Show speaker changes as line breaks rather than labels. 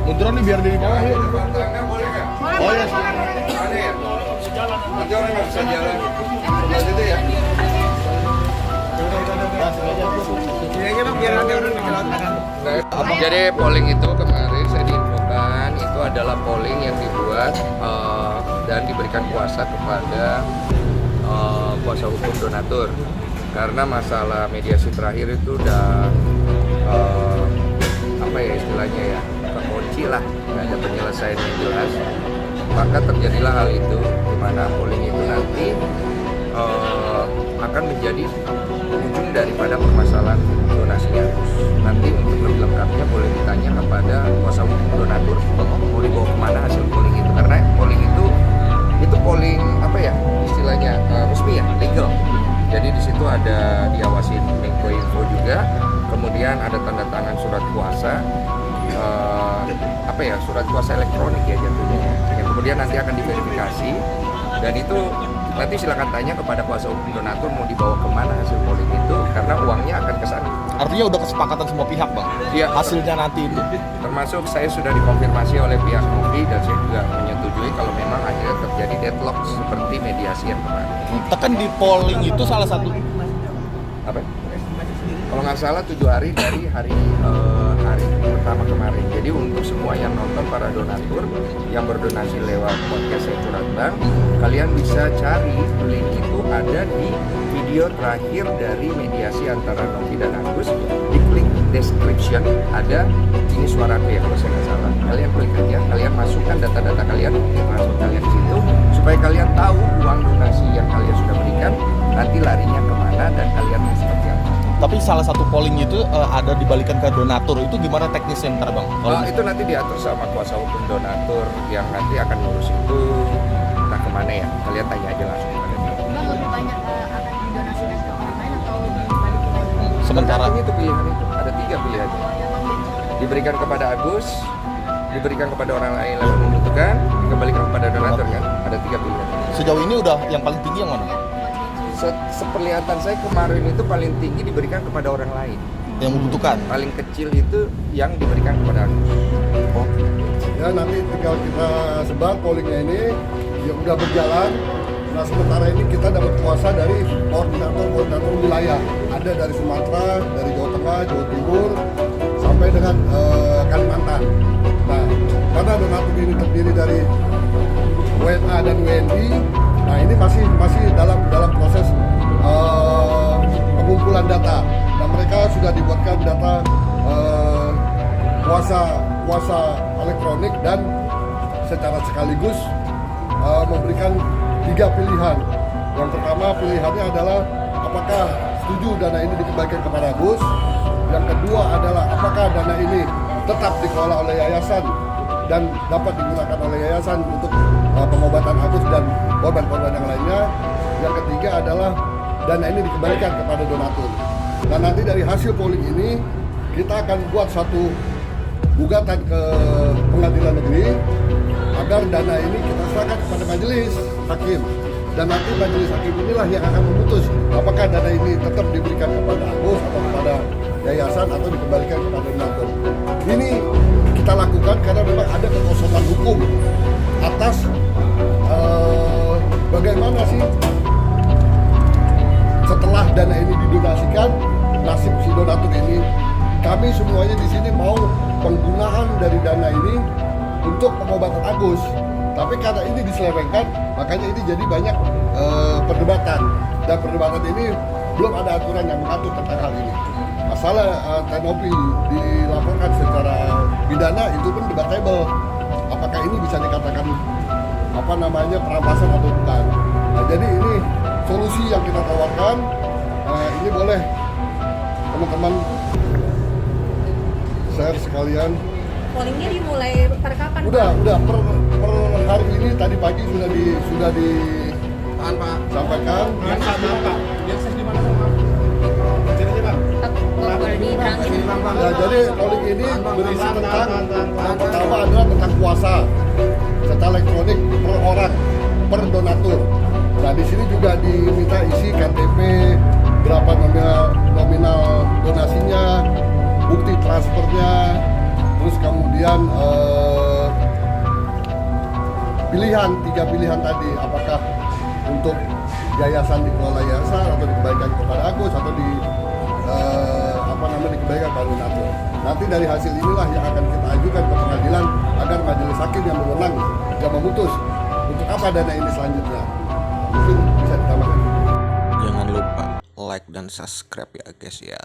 Munduran nih biar di bawah yuk. Oh ya.
Ada ya? Sejalan. Nanti orang nggak bisa jalan. Sebelah situ ya? Jadi polling itu kemarin saya diinfokan itu adalah polling yang dibuat dan diberikan kuasa kepada kuasa hukum donatur karena masalah mediasi terakhir itu udah apa ya istilahnya ya kekunci lah, nggak ada penyelesaian yang jelas, maka terjadilah hal itu di mana polling itu nanti akan menjadi ujung daripada permasalahan donasinya. Nanti untuk lebih lengkapnya boleh ditanya kepada kuasa hukum donatur mau dibawa kemana hasil polling itu, karena polling itu polling apa ya istilahnya resmi ya, legal. Jadi di situ ada diawasi Menkominfo juga, kemudian ada tanda tangan surat kuasa apa ya surat kuasa elektronik ya jatuhnya, yang kemudian nanti akan diverifikasi dan itu nanti silakan tanya kepada kuasa hukum donatur mau dibawa kemana hasil polling itu karena uangnya akan ke sana.
Artinya udah kesepakatan semua pihak bang?
Iya.
Hasilnya nanti itu?
Termasuk saya sudah dikonfirmasi oleh pihak Novi dan saya juga menyetujui kalau memang akhirnya terjadi deadlock seperti mediasi yang kemarin.
Tekan di polling itu salah satu
Apa? Kalau nggak salah 7 hari dari hari pertama kemarin. Jadi untuk semua yang nonton para donatur yang berdonasi lewat podcast Saya Curhat Bang, kalian bisa cari link itu ada di video terakhir dari mediasi antara Novi dan Agus. Di klik description ada ini suaraku ya kalau saya nggak salah. Kalian klik aja, kalian masukkan data-data kalian, masuk kalian di situ supaya kalian tahu uang donasi yang kalian sudah berikan nanti larinya kemana dan kalian mau seperti apa.
Tapi salah satu polling itu ada dibalikan ke donatur, itu gimana teknisnya ntar bang?
Itu nanti diatur sama kuasa hukum donatur yang nanti akan ngurus itu entah kemana ya, kalian tanya aja langsung kepada dia.
Bang, lebih banyak akan didonasikan ke orang lain atau dibalikin lagi?
Sementara
itu pilihan itu, ada 3 pilihan. Diberikan kepada Agus, diberikan kepada orang lain yang membutuhkan, dikembalikan kepada donatur kan, ada 3 pilihan.
sejauh ini udah yang paling tinggi yang mana?
Seperlihatan saya kemarin itu paling tinggi diberikan kepada orang lain.
Yang membutuhkan?
Paling kecil itu yang diberikan kepada Agus.
Oh. Ya nanti tinggal kita sebar pollingnya ini ya udah berjalan. Nah sementara ini kita dapat kuasa dari koordinator wilayah. Ada dari Sumatera, dari Jawa Tengah, Jawa Timur, sampai dengan Kalimantan. Nah karena donatur ini terdiri dari WNA dan WNI, nah ini masih dalam proses pengumpulan data. Nah mereka sudah dibuatkan data kuasa elektronik dan secara sekaligus memberikan 3 pilihan. Yang pertama pilihannya adalah apakah setuju dana ini dikembalikan kepada Agus. Yang kedua adalah apakah dana ini tetap dikelola oleh yayasan dan dapat digunakan oleh yayasan untuk pengobatan Agus dan korban-korban yang lainnya. Yang ketiga adalah dana ini dikembalikan kepada donatur. Dan nanti dari hasil polling ini kita akan buat satu gugatan ke pengadilan negeri agar dana ini kita serahkan kepada majelis hakim. Dan nanti majelis hakim inilah yang akan memutus apakah dana ini tetap diberikan kepada Agus atau kepada yayasan atau dikembalikan kepada donatur. Ini kita lakukan karena memang ada kekosongan hukum atas bagaimana sih setelah dana ini didonasikan nasib si donatur ini. Kami semuanya di sini mau penggunaan dari dana ini untuk pengobatan Agus, tapi karena ini diselewengkan makanya ini jadi banyak perdebatan, dan perdebatan ini belum ada aturan yang mengatur tentang hal ini. Masalah Tenopi dilaporkan secara pidana itu pun debatable. Apakah ini bisa dikatakan perampasan atau bukan? Nah, jadi ini solusi yang kita tawarkan. Ini boleh teman-teman share sekalian.
Pollingnya dimulai per kapan?
Udah per hari ini tadi pagi sudah disampaikan. Nah, jadi polling ini berisi tentang yang pertama adalah tentang kuasa secara elektronik per orang per donatur. Nah di sini juga diminta isi KTP, berapa nominal donasinya, bukti transfernya, terus kemudian tiga pilihan tadi, apakah untuk yayasan dikelola yayasan atau dikembalikan kepada Agus atau dikembalikan kepada donatur. Nanti dari hasil inilah yang akan kita ajukan ke pengadilan agar majelis hakim yang berwenang yang memutus untuk apa dana ini selanjutnya. Mungkin bisa ditambahkan.
Jangan lupa like dan subscribe ya guys ya.